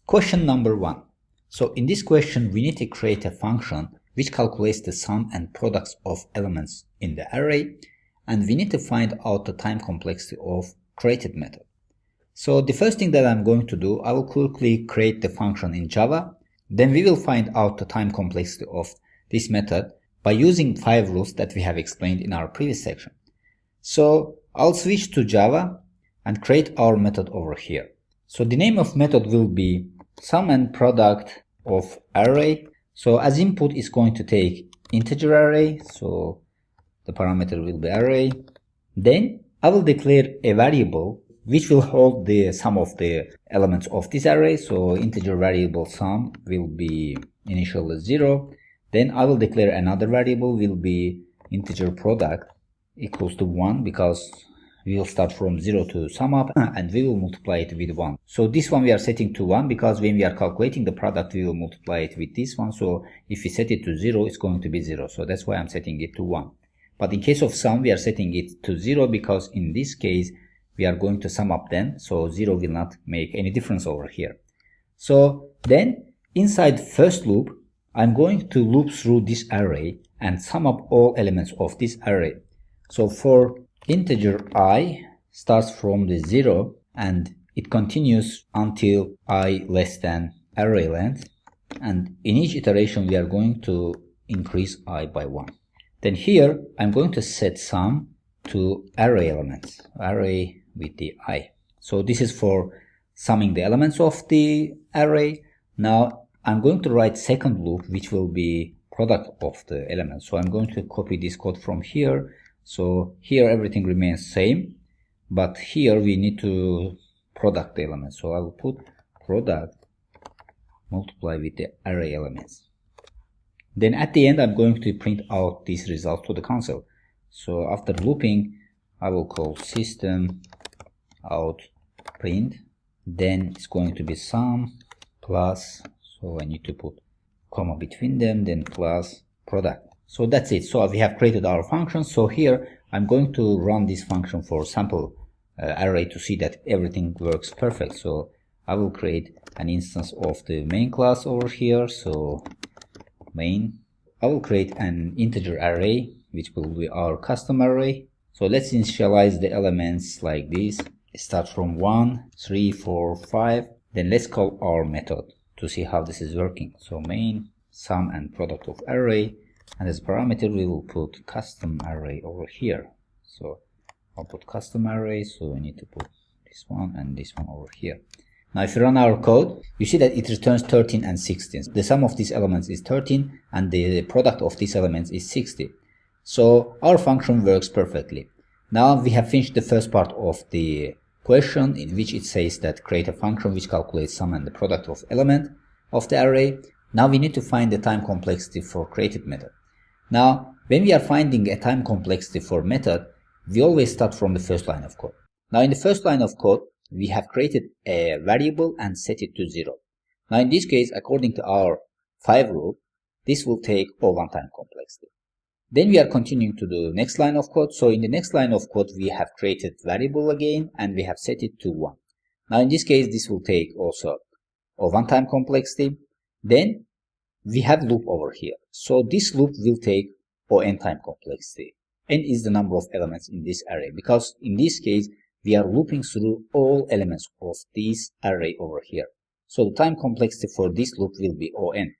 Question number 1. So in this question, we need to create a function which calculates the sum and products of elements in the array, and we need to find out the time complexity of created method. So the first thing that I'm going to do, I will quickly create the function in Java. Then we will find out the time complexity of this method by using 5 rules that we have explained in our previous section. So I'll switch to Java and create our method over here. So the name of method will be sum and product of array. So as input is going to take integer array, so the parameter will be array. Then I will declare a variable which will hold the sum of the elements of this array. So integer variable sum will be initially 0. Then I will declare another variable will be integer product equals to 1, because we will start from 0 to sum up and we will multiply it with 1. So this one we are setting to 1 because when we are calculating the product we will multiply it with this one. So if we set it to 0, it's going to be 0. So that's why I'm setting it to 1. But in case of sum we are setting it to 0 because in this case we are going to sum up them. So 0 will not make any difference over here. So then inside first loop I'm going to loop through this array and sum up all elements of this array. So for integer I starts from the 0 and it continues until I less than array length, and in each iteration we are going to increase I by 1. Then here I'm going to set sum to array elements, array with the I. So this is for summing the elements of the array. Now I'm going to write second loop which will be product of the elements. So I'm going to copy this code from here. So here everything remains same, but here we need to product the elements. So I will put product multiply with the array elements. Then at the end I'm going to print out this result to the console. So after looping I will call system out print, then it's going to be sum plus, so I need to put comma between them, then plus product. So that's it. So we have created our function. So here I'm going to run this function for sample array to see that everything works perfect. So I will create an instance of the main class over here. So main, I will create an integer array which will be our custom array. So let's initialize the elements like this. It starts from 1, 3, 4, 5. Then let's call our method to see how this is working. So main sum and product of array, and as parameter we will put custom array over here. So I'll put custom array, so we need to put this one and this one over here. Now if you run our code, you see that it returns 13 and 16. The sum of these elements is 13 and the product of these elements is 60. So our function works perfectly. Now we have finished the first part of the question, in which it says that create a function which calculates sum and the product of element of the array. Now we need to find the time complexity for created method. Now when we are finding a time complexity for method, we always start from the first line of code. Now in the first line of code we have created a variable and set it to 0. Now in this case, according to our 5 rule, this will take O1 time complexity. Then we are continuing to the next line of code. So in the next line of code we have created variable again and we have set it to 1. Now in this case this will take also O1 time complexity. Then we have loop over here. So this loop will take On time complexity. N is the number of elements in this array, because in this case we are looping through all elements of this array over here. So the time complexity for this loop will be On.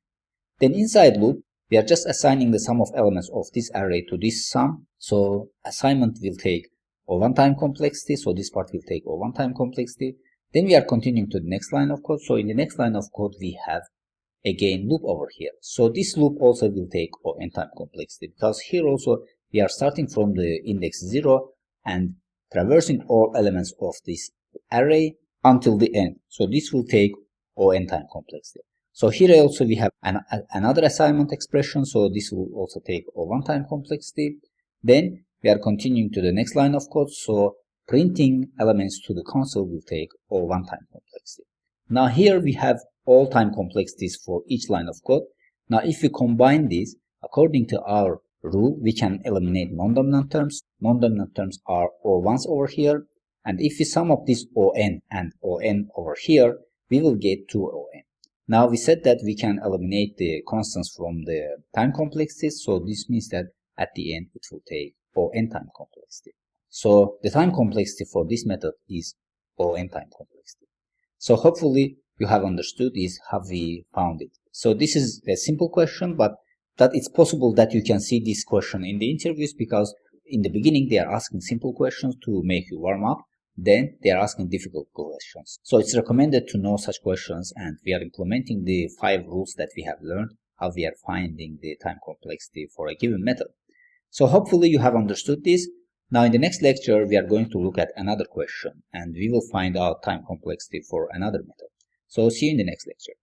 Then inside loop we are just assigning the sum of elements of this array to this sum. So assignment will take O1 time complexity. So this part will take O1 time complexity. Then we are continuing to the next line of code. So in the next line of code we have again loop over here. So this loop also will take On time complexity, because here also we are starting from the index 0 and traversing all elements of this array until the end. So this will take On time complexity. So here also we have another assignment expression. So this will also take O1 time complexity. Then we are continuing to the next line of code. So printing elements to the console will take O1 time complexity. Now here we have all time complexities for each line of code. Now if we combine these, according to our rule, we can eliminate non-dominant terms. Non-dominant terms are O1s over here, and if we sum up this On and On over here, we will get 2On. Now we said that we can eliminate the constants from the time complexity, so this means that at the end it will take O(n) time complexity. So the time complexity for this method is O(n) time complexity. So hopefully you have understood this, how we found it. So this is a simple question, but that it's possible that you can see this question in the interviews, because in the beginning they are asking simple questions to make you warm up, then they are asking difficult questions. So it's recommended to know such questions, and we are implementing the 5 rules that we have learned, how we are finding the time complexity for a given method. So hopefully you have understood this. Now in the next lecture we are going to look at another question, and we will find out time complexity for another method. So see you in the next lecture.